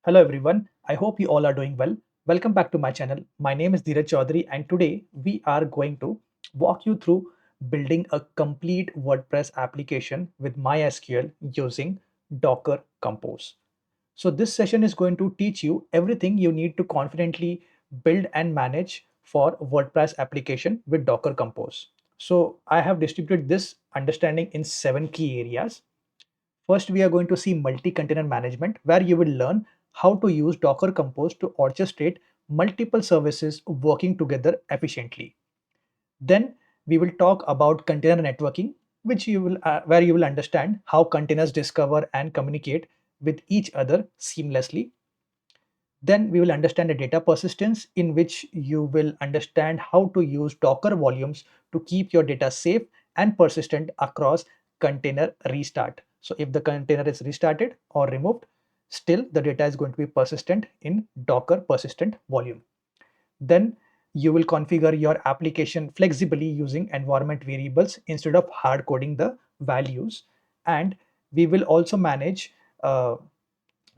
Hello everyone, I hope you all are doing well. Welcome back to my channel. My name is Dheeraj Chaudhary and today we are going to walk you through building a complete WordPress application with MySQL using Docker Compose. So this session is going to teach you everything you need to confidently build and manage for WordPress application with Docker Compose. So I have distributed this understanding in 7 key areas. First, we are going to see multi-container management, where you will learn how to use Docker Compose to orchestrate multiple services working together efficiently. Then we will talk about container networking, where you will understand how containers discover and communicate with each other seamlessly. Then we will understand the data persistence, in which you will understand how to use Docker volumes to keep your data safe and persistent across container restart. So if the container is restarted or removed, still the data is going to be persistent in Docker persistent volume. Then you will configure your application flexibly using environment variables instead of hard coding the values. And we will also manage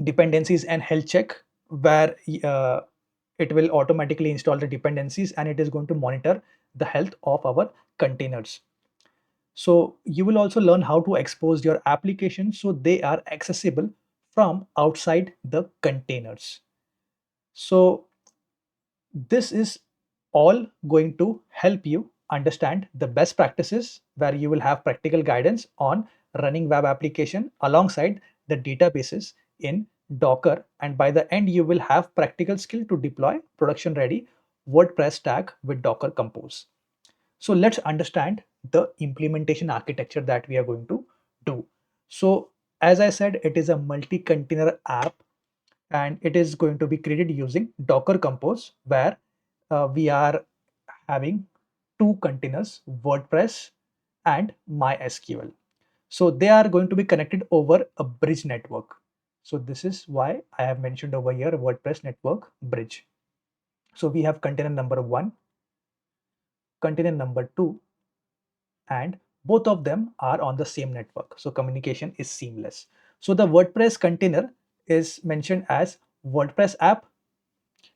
dependencies and health check, where it will automatically install the dependencies and it is going to monitor the health of our containers. So you will also learn how to expose your application so they are accessible from outside the containers. So this is all going to help you understand the best practices, where you will have practical guidance on running web application alongside the databases in Docker, and by the end you will have practical skill to deploy production ready WordPress stack with Docker Compose. So let's understand the implementation architecture that we are going to do. So as I said, it is a multi-container app and it is going to be created using Docker Compose, where we are having two containers, WordPress and MySQL. So they are going to be connected over a bridge network. So this is why I have mentioned over here WordPress network bridge. So we have container number one, container number two, and both of them are on the same network. So communication is seamless. So the WordPress container is mentioned as WordPress app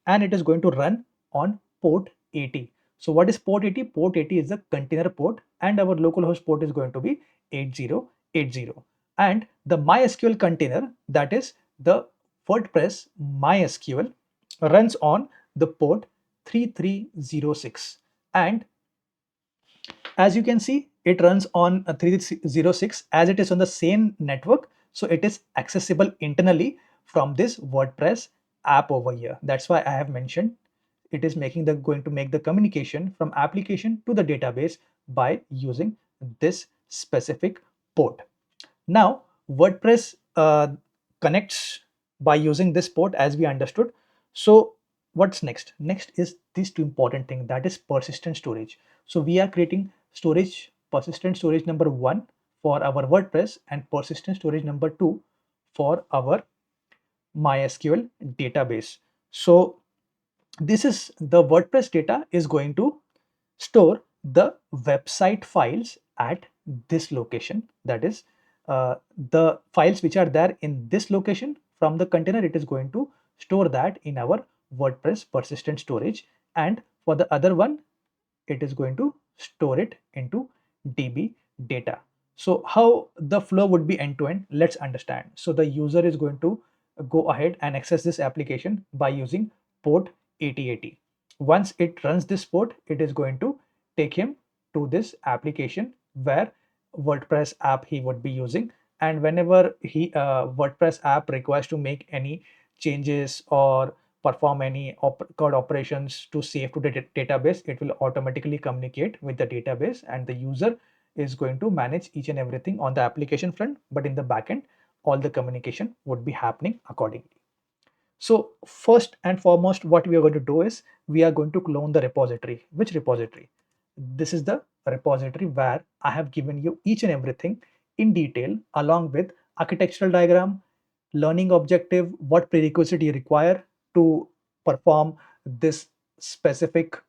and it is going to run on port 80. So what is port 80? Port 80 is the container port and our localhost port is going to be 8080. And the MySQL container, that is the WordPress MySQL, runs on the port 3306. And as you can see, it runs on a 306 as it is on the same network. So it is accessible internally from this WordPress app over here. That's why I have mentioned it is going to make the communication from application to the database by using this specific port. Now, WordPress connects by using this port, as we understood. So what's next? Next is these two important things, that is persistent storage. So we are creating storage, persistent storage number one for our WordPress and persistent storage number two for our MySQL database. So this is the WordPress data is going to store the website files at this location. That is the files which are there in this location from the container, it is going to store that in our WordPress persistent storage. And for the other one, it is going to store it into DB data. So how the flow would be end to end, let's understand. So the user is going to go ahead and access this application by using port 8080. Once it runs this port, it is going to take him to this application where WordPress app he would be using. And whenever WordPress app requires to make any changes or perform any code operations to save to the database, it will automatically communicate with the database, and the user is going to manage each and everything on the application front, but in the backend all the communication would be happening accordingly. So first and foremost, what we are going to do is we are going to clone the repository. Which repository? This is the repository where I have given you each and everything in detail, along with architectural diagram, learning objective, what prerequisite you require to perform this specific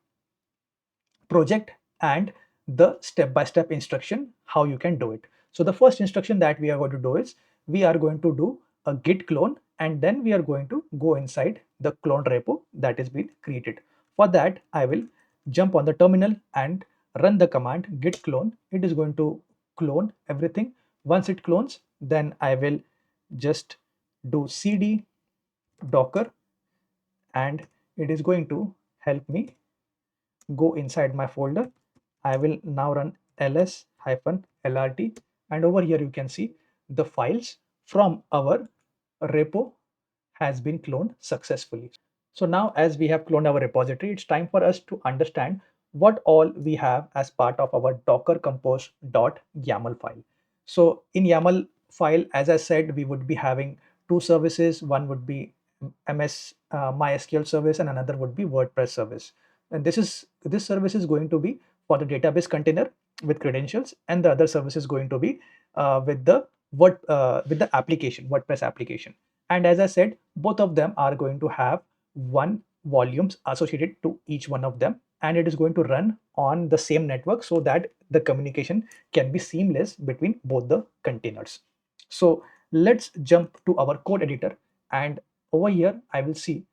project, and the step-by-step instruction how you can do it. So the first instruction that we are going to do is we are going to do a git clone, and then we are going to go inside the clone repo that is being created. For that, I will jump on the terminal and run the command git clone. It is going to clone everything. Once it clones, then I will just do cd docker, and it is going to help me go inside my folder. I will now run ls-lrt, and over here you can see the files from our repo has been cloned successfully. So now, as we have cloned our repository, it's time for us to understand what all we have as part of our docker compose.yaml file. So in YAML file, as I said, we would be having two services. One would be MS MySQL service, and another would be WordPress service. And this service is going to be for the database container with credentials, and the other service is going to be with the application, WordPress application. And as I said, both of them are going to have one volumes associated to each one of them, and it is going to run on the same network so that the communication can be seamless between both the containers. So let's jump to our code editor, and over here I will see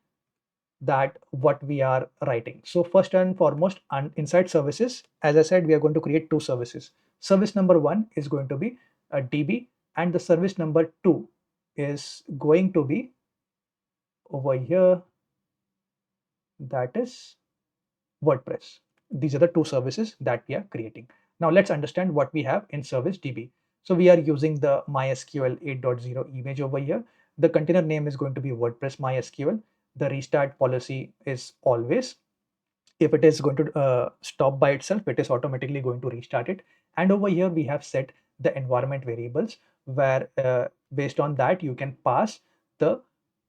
that what we are writing. So first and foremost, inside services, as I said, we are going to create two services. Service number one is going to be a DB, and the service number two is going to be over here, that is WordPress. These are the two services that we are creating. Now let's understand what we have in service DB. So we are using the MySQL 8.0 image over here. The container name is going to be WordPress MySQL. The restart policy is always. If it is going to stop by itself, it is automatically going to restart it. And over here we have set the environment variables, where based on that you can pass the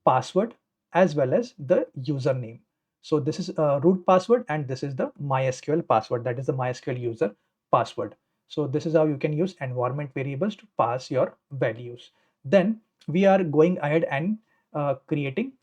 password as well as the username. So this is a root password, and this is the MySQL password, that is the MySQL user password. So this is how you can use environment variables to pass your values. Then we are going ahead and creating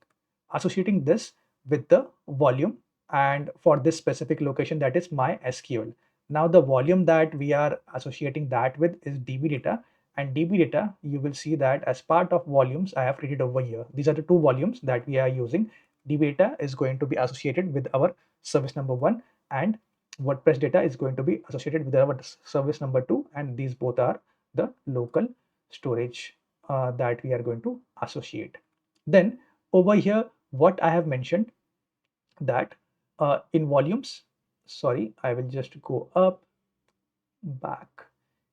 associating this with the volume, and for this specific location, that is MySQL. Now the volume that we are associating that with is DB data, and DB data, you will see that as part of volumes I have created over here. These are the two volumes that we are using. DB data is going to be associated with our service number one, and WordPress data is going to be associated with our service number two, and these both are the local storage that we are going to associate. Then over here, what I have mentioned, that in volumes, sorry, I will just go up, back,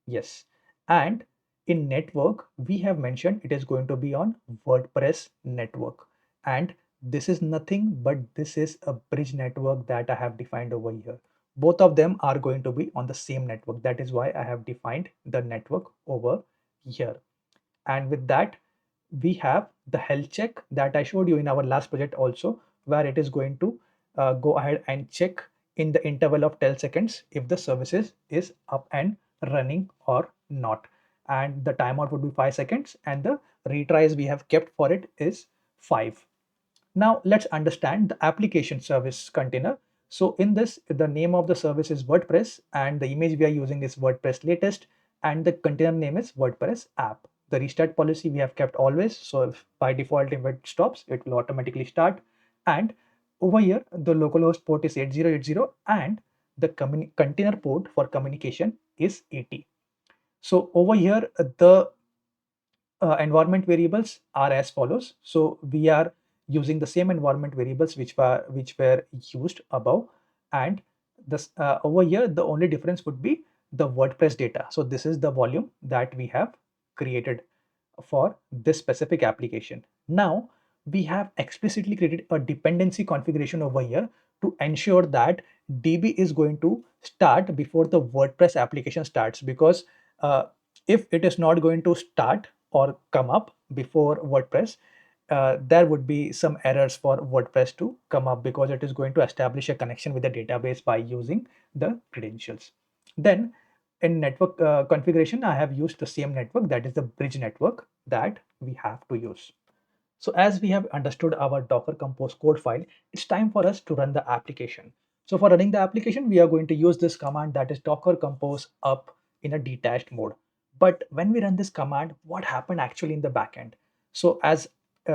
yes. And in network, we have mentioned it is going to be on WordPress network, and this is nothing but this is a bridge network that I have defined over here. Both of them are going to be on the same network. That is why I have defined the network over here. And with that, we have the health check that I showed you in our last project also, where it is going to go ahead and check in the interval of 10 seconds if the services is up and running or not. And the timeout would be 5 seconds, and the retries we have kept for it is 5. Now let's understand the application service container. So in this, the name of the service is WordPress, and the image we are using is WordPress latest, and the container name is WordPress app. The restart policy we have kept always. So if by default, if it stops, it will automatically start. And over here, the localhost port is 8080, and the container port for communication is 80. So over here, the environment variables are as follows. So we are using the same environment variables which were used above, and this over here the only difference would be the WordPress data. So this is the volume that we have created for this specific application. Now we have explicitly created a dependency configuration over here to ensure that DB is going to start before the WordPress application starts, because if it is not going to start or come up before WordPress, there would be some errors for WordPress to come up, because it is going to establish a connection with the database by using the credentials. Then in network configuration, I have used the same network, that is the bridge network that we have to use. So as we have understood our Docker Compose code file, it's time for us to run the application. So for running the application, we are going to use this command, that is Docker Compose up in a detached mode. But when we run this command, what happened actually in the backend? So as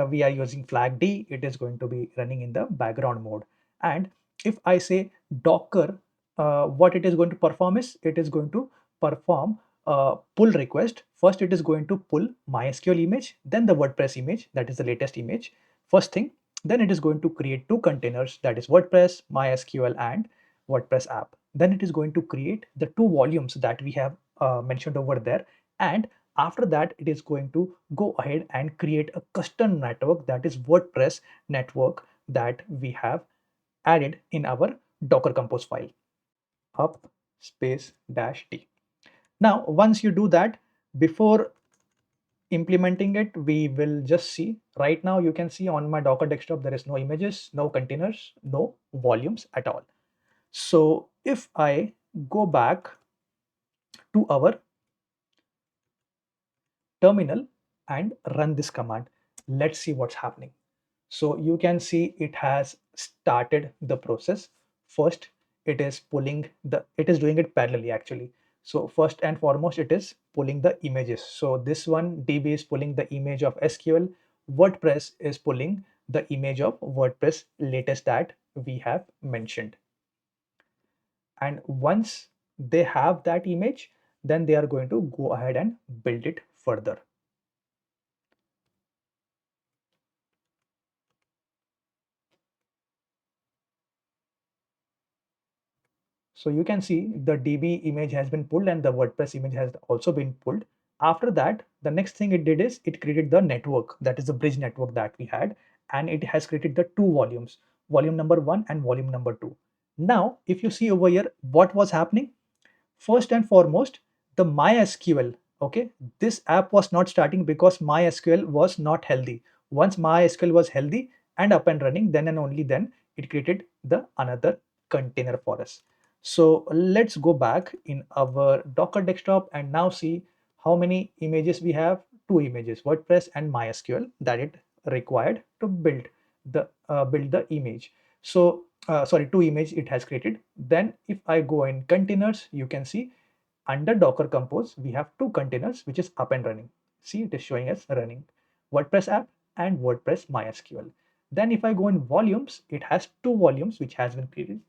we are using flag D, it is going to be running in the background mode. And if I say Docker, what it is going to perform is it is going to perform a pull request. First, it is going to pull MySQL image, then the WordPress image, that is the latest image. First thing, then it is going to create two containers, that is WordPress, MySQL, and WordPress app. Then it is going to create the two volumes that we have mentioned over there. And after that, it is going to go ahead and create a custom network, that is WordPress network, that we have added in our Docker Compose file, up space dash D. Now, once you do that, before implementing it, we will just see. Right now, you can see on my Docker desktop, there is no images, no containers, no volumes at all. So if I go back to our terminal and run this command, let's see what's happening. So you can see it has started the process. First, it is doing it parallelly actually. So first and foremost, it is pulling the images. So this one, DB is pulling the image of SQL. WordPress is pulling the image of WordPress latest that we have mentioned. And once they have that image, then they are going to go ahead and build it further. So you can see the DB image has been pulled and the WordPress image has also been pulled. After that, the next thing it did is it created the network, that is the bridge network that we had, and it has created the two volumes, volume number 1 and volume number 2. Now, if you see over here, what was happening? First and foremost, the MySQL, okay, this app was not starting because MySQL was not healthy. Once MySQL was healthy and up and running, then and only then it created the another container for us. So let's go back in our Docker desktop and now see how many images we have. Two images, WordPress and MySQL, that it required to build the image. So sorry, two image it has created. Then if I go in containers, you can see under Docker Compose, we have two containers which is up and running. See, it is showing us running WordPress app and WordPress MySQL. Then if I go in volumes, it has two volumes which has been created.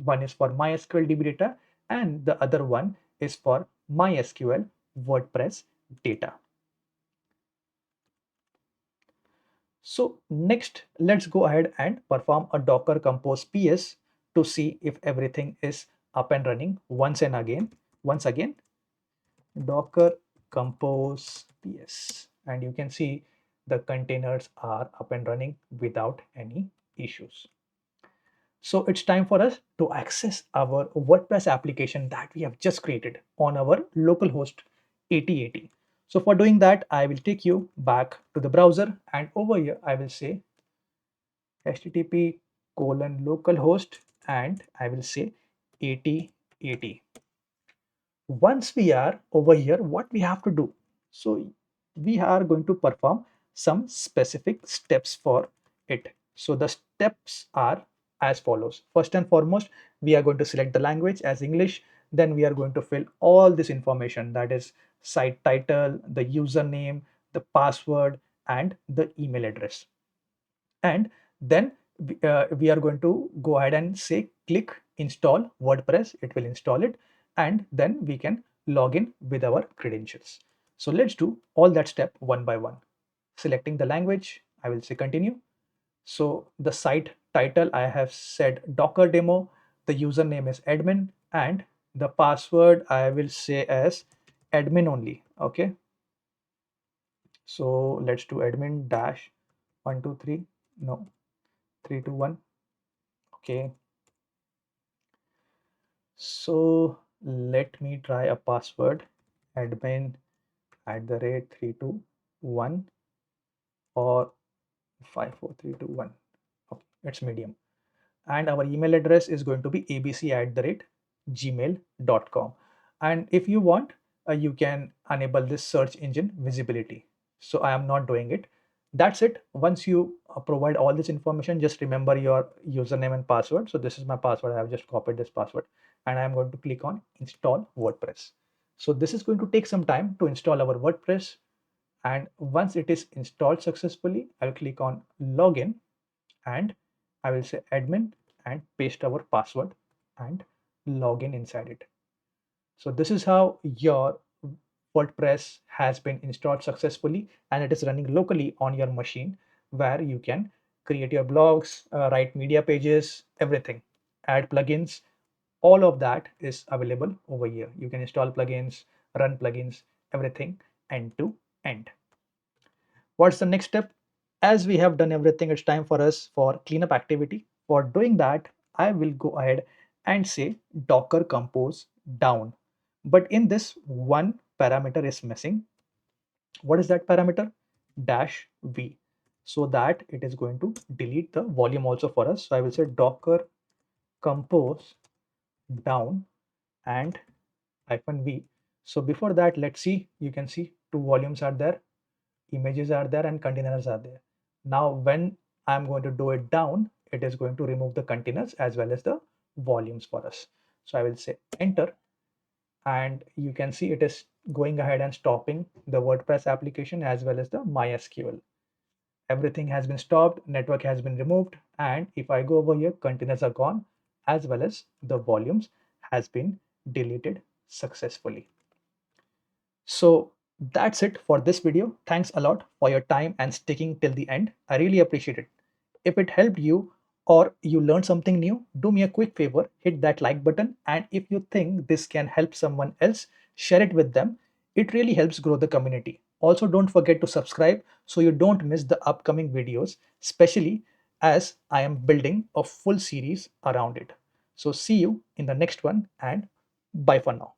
One is for MySQL DB data and the other one is for MySQL WordPress data. So next, let's go ahead and perform a Docker Compose PS to see if everything is up and running once and again. Once again, Docker Compose PS, and you can see the containers are up and running without any issues. So it's time for us to access our WordPress application that we have just created on our localhost 8080. So for doing that, I will take you back to the browser, and over here I will say http://localhost and I will say 8080. Once we are over here, what we have to do? So we are going to perform some specific steps for it. So the steps are as follows. First and foremost, we are going to select the language as English. Then we are going to fill all this information, that is site title, the username, the password, and the email address. And then we are going to go ahead and say click install WordPress. It will install it, and then we can log in with our credentials. So let's do all that step one by one. Selecting the language, I will say continue. So the site title, I have said Docker demo. The username is admin, and the password I will say as admin only. Okay, so let's do admin dash 123, no, 321. Okay, so let me try a password, admin at the rate 321 or 54321. Okay, it's medium. And our email address is going to be abc@gmail.com. And if you want, you can enable this search engine visibility. So I am not doing it. That's it. Once you provide all this information, just remember your username and password. So this is my password. I have just copied this password and I'm going to click on install WordPress. So this is going to take some time to install our WordPress, And once it is installed successfully, I'll click on login and I will say admin and paste our password and login inside it. So this is how your WordPress has been installed successfully and it is running locally on your machine, where you can create your blogs, write media pages, everything, add plugins. All of that is available over here. You can install plugins, run plugins, everything end to end. What's the next step? As we have done everything, it's time for us for cleanup activity. For doing that, I will go ahead and say Docker compose down. But in this, one parameter is missing. What is that parameter? Dash V. So that it is going to delete the volume also for us. So I will say Docker compose down and -v. So before that, let's see, you can see two volumes are there, images are there, and containers are there. Now, when I'm going to do it down, it is going to remove the containers as well as the volumes for us. So I will say enter, and you can see it is going ahead and stopping the WordPress application as well as the MySQL. Everything has been stopped, network has been removed, and if I go over here, containers are gone as well as the volumes has been deleted successfully. So that's it for this video. Thanks a lot for your time and sticking till the end. I really appreciate it. If it helped you or you learned something new, do me a quick favor, hit that like button. And if you think this can help someone else, share it with them. It really helps grow the community. Also, don't forget to subscribe so you don't miss the upcoming videos, especially as I am building a full series around it. So see you in the next one and bye for now.